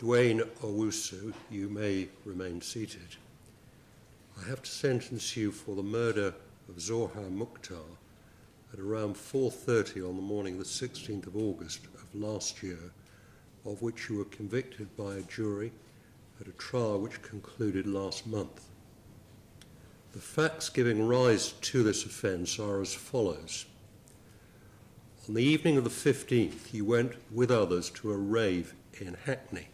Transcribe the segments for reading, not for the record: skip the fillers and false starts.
Duane Owusu, you may remain seated. I have to sentence you for the murder of Zahwa Mukhtar at around 4:30 on the morning of the 16th of August of last year, of which you were convicted by a jury at a trial which concluded last month. The facts giving rise to this offence are as follows. On the evening of the 15th, you went with others to a rave in Hackney.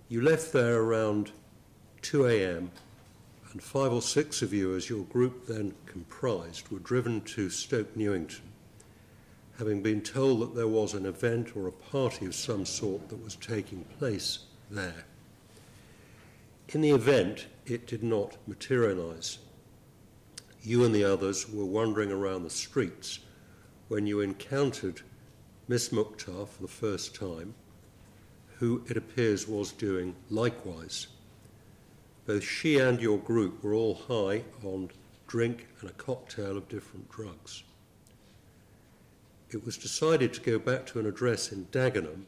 You left there around 2 a.m. and 5 or 6 of you, as your group then comprised, were driven to Stoke Newington, having been told that there was an event or a party of some sort that was taking place there. In the event, it did not materialise. You and the others were wandering around the streets when you encountered Miss Mukhtar for the first time, who it appears was doing likewise. Both she and your group were all high on drink and a cocktail of different drugs. It was decided to go back to an address in Dagenham,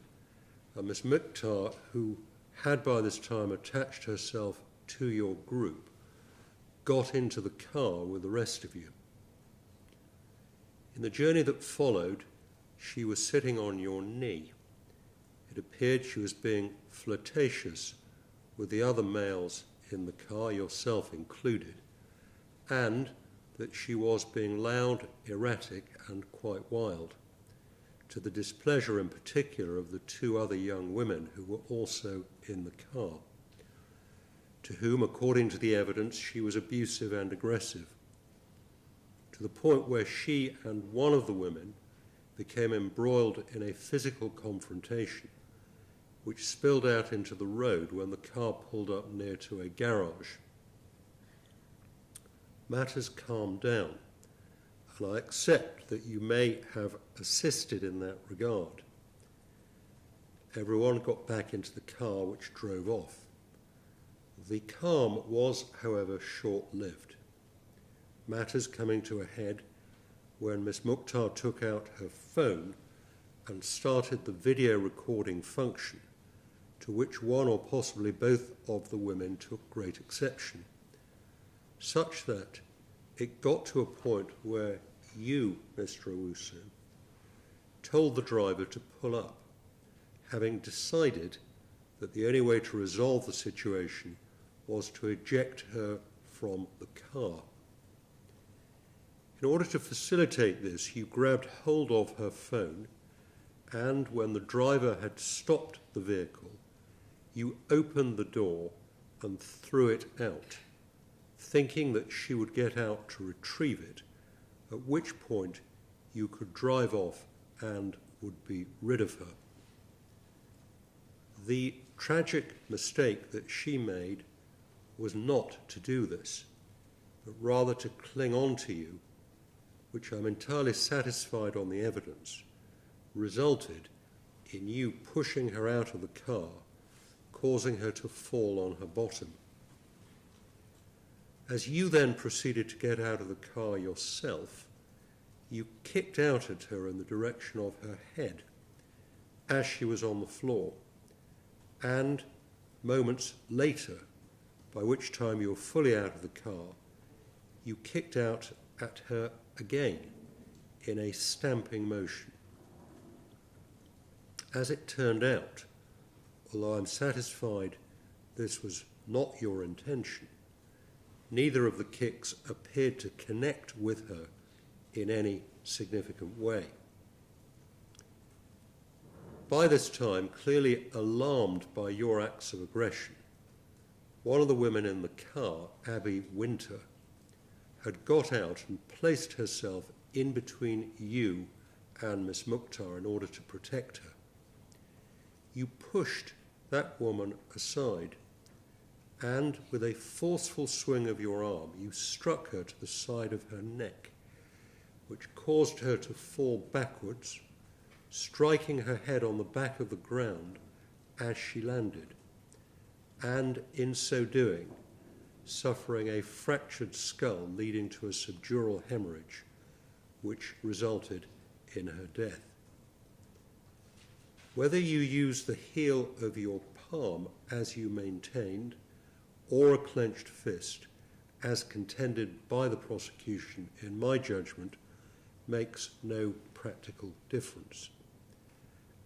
and Miss Mukhtar, who had by this time attached herself to your group, got into the car with the rest of you. In the journey that followed, she was sitting on your knee. It appeared she was being flirtatious with the other males in the car, yourself included, and that she was being loud, erratic, and quite wild, to the displeasure in particular of the 2 other young women who were also in the car, to whom, according to the evidence, she was abusive and aggressive, to the point where she and one of the women became embroiled in a physical confrontation which spilled out into the road when the car pulled up near to a garage. Matters calmed down, and I accept that you may have assisted in that regard. Everyone got back into the car, which drove off. The calm was, however, short-lived, matters coming to a head when Miss Mukhtar took out her phone and started the video recording function, to which one or possibly both of the women took great exception, such that it got to a point where you, Mr. Owusu, told the driver to pull up, having decided that the only way to resolve the situation was to eject her from the car. In order to facilitate this, you grabbed hold of her phone, and when the driver had stopped the vehicle, you opened the door and threw it out, thinking that she would get out to retrieve it, at which point you could drive off and would be rid of her. The tragic mistake that she made was not to do this, but rather to cling on to you, which I'm entirely satisfied on the evidence, resulted in you pushing her out of the car, causing her to fall on her bottom. As you then proceeded to get out of the car yourself, you kicked out at her in the direction of her head as she was on the floor, and moments later, by which time you were fully out of the car, you kicked out at her again in a stamping motion. As it turned out, although I'm satisfied this was not your intention, neither of the kicks appeared to connect with her in any significant way. By this time, clearly alarmed by your acts of aggression, one of the women in the car, Abby Winter, had got out and placed herself in between you and Miss Mukhtar in order to protect her. You pushed that woman aside, and with a forceful swing of your arm, you struck her to the side of her neck, which caused her to fall backwards, striking her head on the back of the ground as she landed, and in so doing, suffering a fractured skull leading to a subdural hemorrhage, which resulted in her death. Whether you use the heel of your palm as you maintained, or a clenched fist, as contended by the prosecution, in my judgment, makes no practical difference.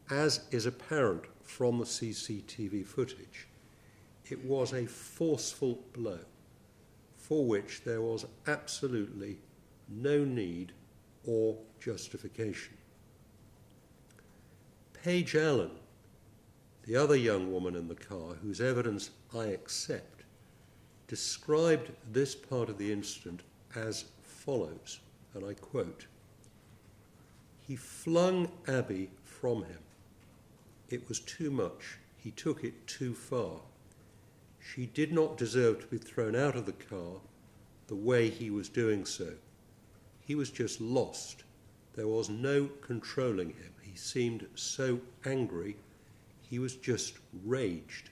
As is apparent from the CCTV footage, it was a forceful blow for which there was absolutely no need or justification. Paige Allen, the other young woman in the car, whose evidence I accept, described this part of the incident as follows, and I quote, "He flung Abby from him. It was too much. He took it too far. She did not deserve to be thrown out of the car the way he was doing so. He was just lost. There was no controlling him. He seemed so angry. He was just raged.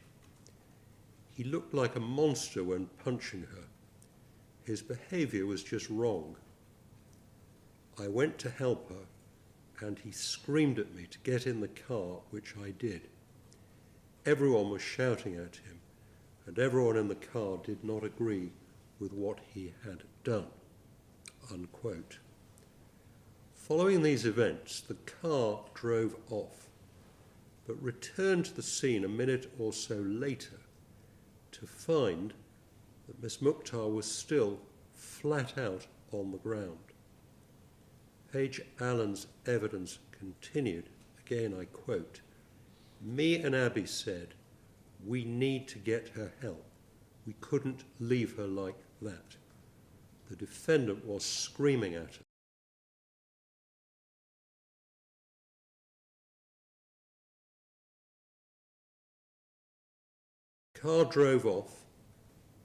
He looked like a monster when punching her. His behavior was just wrong. I went to help her, and he screamed at me to get in the car, which I did. Everyone was shouting at him, and everyone in the car did not agree with what he had done." Unquote. Following these events, the car drove off, but returned to the scene a minute or so later to find that Miss Mukhtar was still flat out on the ground. Paige Allen's evidence continued. Again, I quote, "Me and Abby said, we need to get her help. We couldn't leave her like that. The defendant was screaming at her. The car drove off,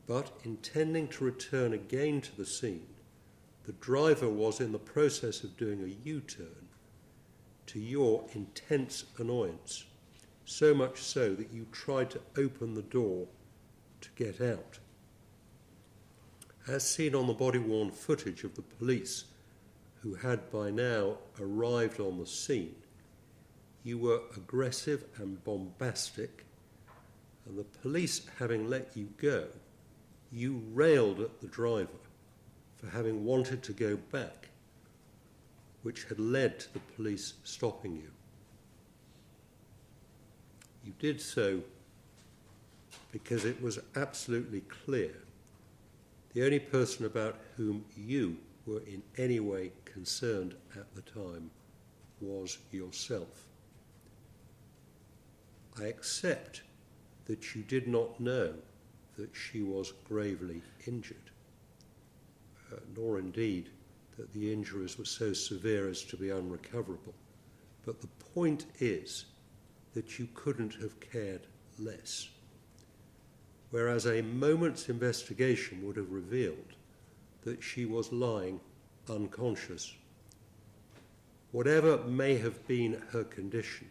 but intending to return again to the scene, the driver was in the process of doing a U-turn, to your intense annoyance, so much so that you tried to open the door to get out. As seen on the body-worn footage of the police, who had by now arrived on the scene, you were aggressive and bombastic, and the police having let you go, you railed at the driver for having wanted to go back, which had led to the police stopping you. You did so because it was absolutely clear the only person about whom you were in any way concerned at the time was yourself. I accept that you did not know that she was gravely injured, nor indeed that the injuries were so severe as to be unrecoverable. But the point is that you couldn't have cared less. Whereas a moment's investigation would have revealed that she was lying unconscious. Whatever may have been her condition,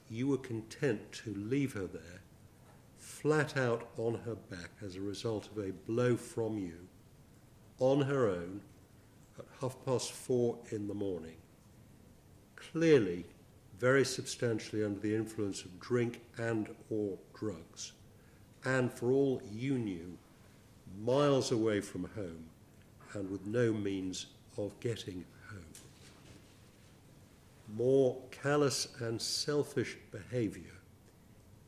you were content to leave her there, flat out on her back as a result of a blow from you, on her own, at 4:30 in the morning, clearly very substantially under the influence of drink and or drugs, and for all you knew, miles away from home and with no means of getting home. More callous and selfish behaviour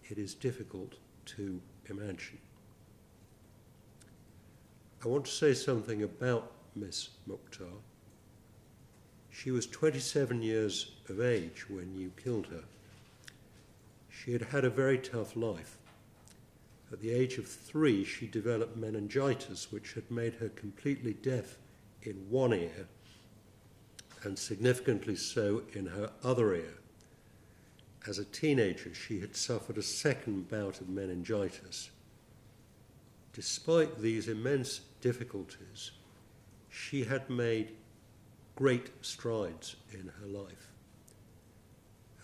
it is difficult to imagine. I want to say something about Miss Mukhtar. She was 27 years of age when you killed her. She had had a very tough life. At the age of 3, she developed meningitis, which had made her completely deaf in one ear and significantly so in her other ear. As a teenager, she had suffered a second bout of meningitis. Despite these immense difficulties, she had made great strides in her life.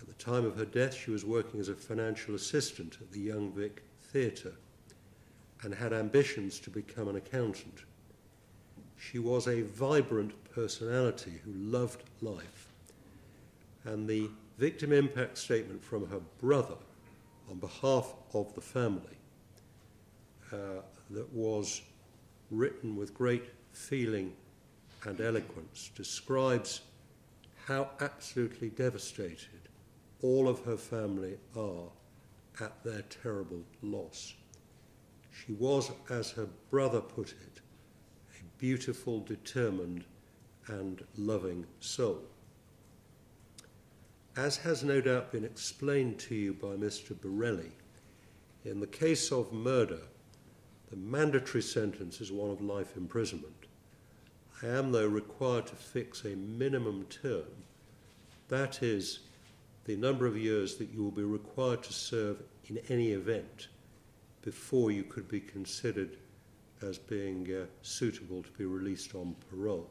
At the time of her death, she was working as a financial assistant at the Young Vic Theatre and had ambitions to become an accountant. She was a vibrant personality who loved life, and the victim impact statement from her brother on behalf of the family that was written with great feeling and eloquence describes how absolutely devastated all of her family are at their terrible loss. She was, as her brother put it, a beautiful, determined and loving soul. As has no doubt been explained to you by Mr. Borelli, in the case of murder, the mandatory sentence is one of life imprisonment. I am, though, required to fix a minimum term, that is, the number of years that you will be required to serve in any event before you could be considered as being suitable to be released on parole.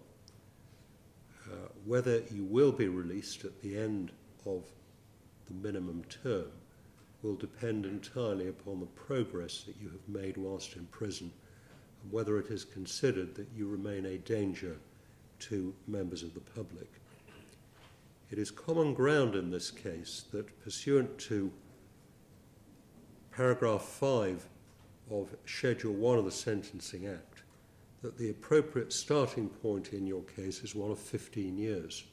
Whether you will be released at the end of the minimum term will depend entirely upon the progress that you have made whilst in prison and whether it is considered that you remain a danger to members of the public. It is common ground in this case that, pursuant to paragraph 5 of Schedule 1 of the Sentencing Act, that the appropriate starting point in your case is one of 15 years.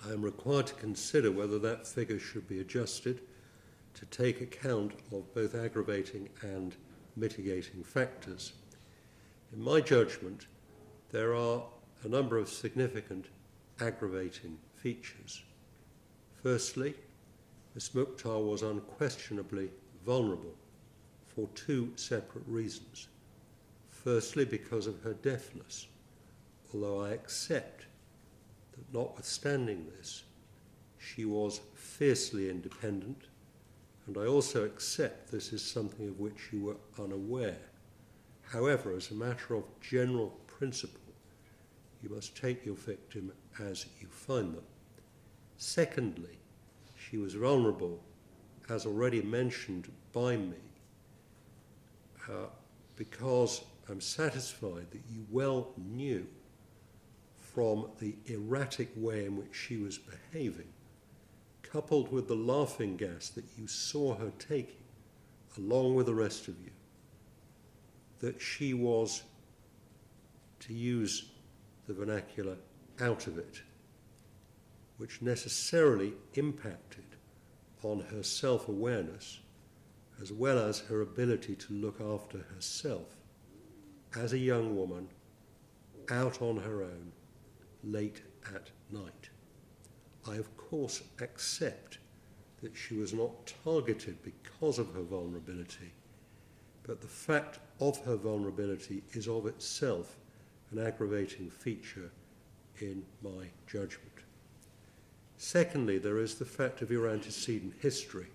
I am required to consider whether that figure should be adjusted to take account of both aggravating and mitigating factors. In my judgment, there are a number of significant aggravating features. Firstly, Miss Mukhtar was unquestionably vulnerable for two separate reasons. Firstly, because of her deafness, although I accept that notwithstanding this, she was fiercely independent, and I also accept this is something of which you were unaware. However, as a matter of general principle, you must take your victim as you find them. Secondly, she was vulnerable, as already mentioned by me, because I'm satisfied that you well knew from the erratic way in which she was behaving, coupled with the laughing gas that you saw her taking, along with the rest of you, that she was, to use the vernacular, out of it, which necessarily impacted on her self-awareness as well as her ability to look after herself as a young woman out on her own late at night. I, of course, accept that she was not targeted because of her vulnerability, but the fact of her vulnerability is of itself an aggravating feature in my judgment. Secondly, there is the fact of your antecedent history.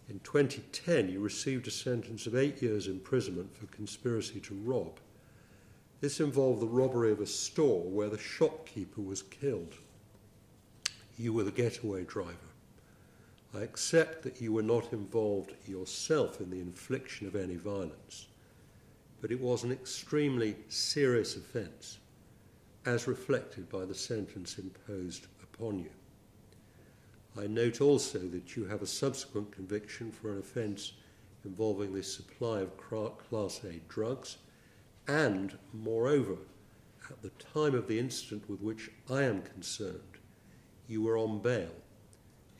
In 2010, you received a sentence of 8 years imprisonment for conspiracy to rob. This involved the robbery of a store where the shopkeeper was killed. You were the getaway driver. I accept that you were not involved yourself in the infliction of any violence, but it was an extremely serious offence, as reflected by the sentence imposed upon you. I note also that you have a subsequent conviction for an offence involving the supply of Class A drugs, and, moreover, at the time of the incident with which I am concerned, you were on bail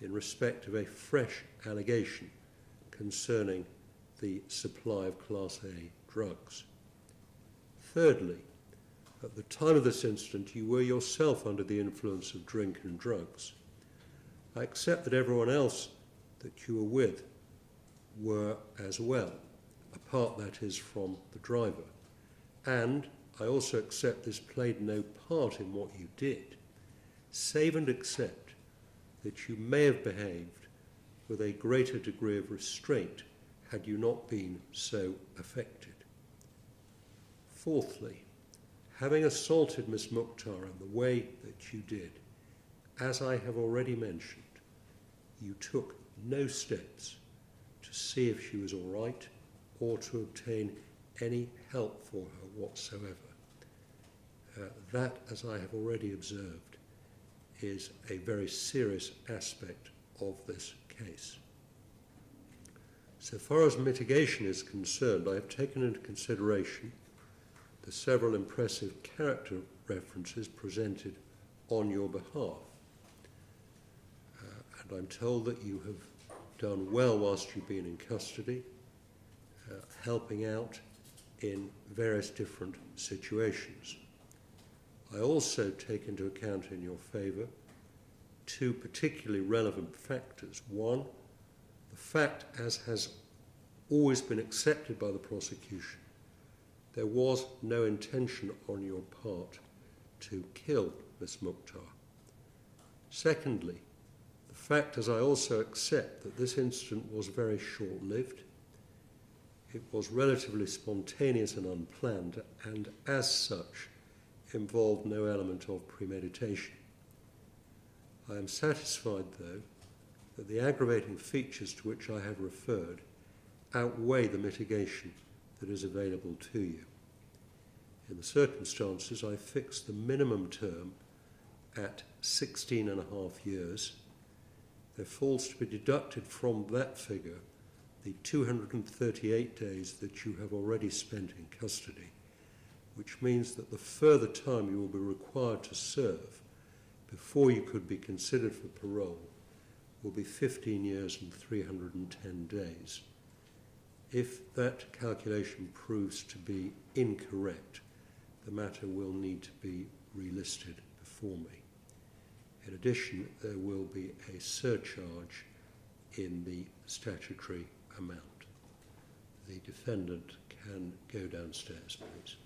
in respect of a fresh allegation concerning the supply of Class A drugs. Thirdly, at the time of this incident, you were yourself under the influence of drink and drugs. I accept that everyone else that you were with were as well, apart, that is, from the driver. And I also accept this played no part in what you did, save and except that you may have behaved with a greater degree of restraint had you not been so affected. Fourthly, having assaulted Miss Mukhtar in the way that you did, as I have already mentioned, you took no steps to see if she was all right or to obtain any help for her whatsoever. That, as I have already observed, is a very serious aspect of this case. So far as mitigation is concerned, I have taken into consideration the several impressive character references presented on your behalf. And I'm told that you have done well whilst you've been in custody, helping out in various different situations. I also take into account in your favour two particularly relevant factors. One, the fact, as has always been accepted by the prosecution, there was no intention on your part to kill Miss Mukhtar. Secondly, the fact, as I also accept, that this incident was very short-lived. It was relatively spontaneous and unplanned, and as such, involved no element of premeditation. I am satisfied, though, that the aggravating features to which I have referred outweigh the mitigation that is available to you. In the circumstances, I fixed the minimum term at 16.5 years. There falls to be deducted from that figure the 238 days that you have already spent in custody, which means that the further time you will be required to serve before you could be considered for parole will be 15 years and 310 days. If that calculation proves to be incorrect, the matter will need to be relisted before me. In addition, there will be a surcharge in the statutory amount. The defendant can go downstairs, please.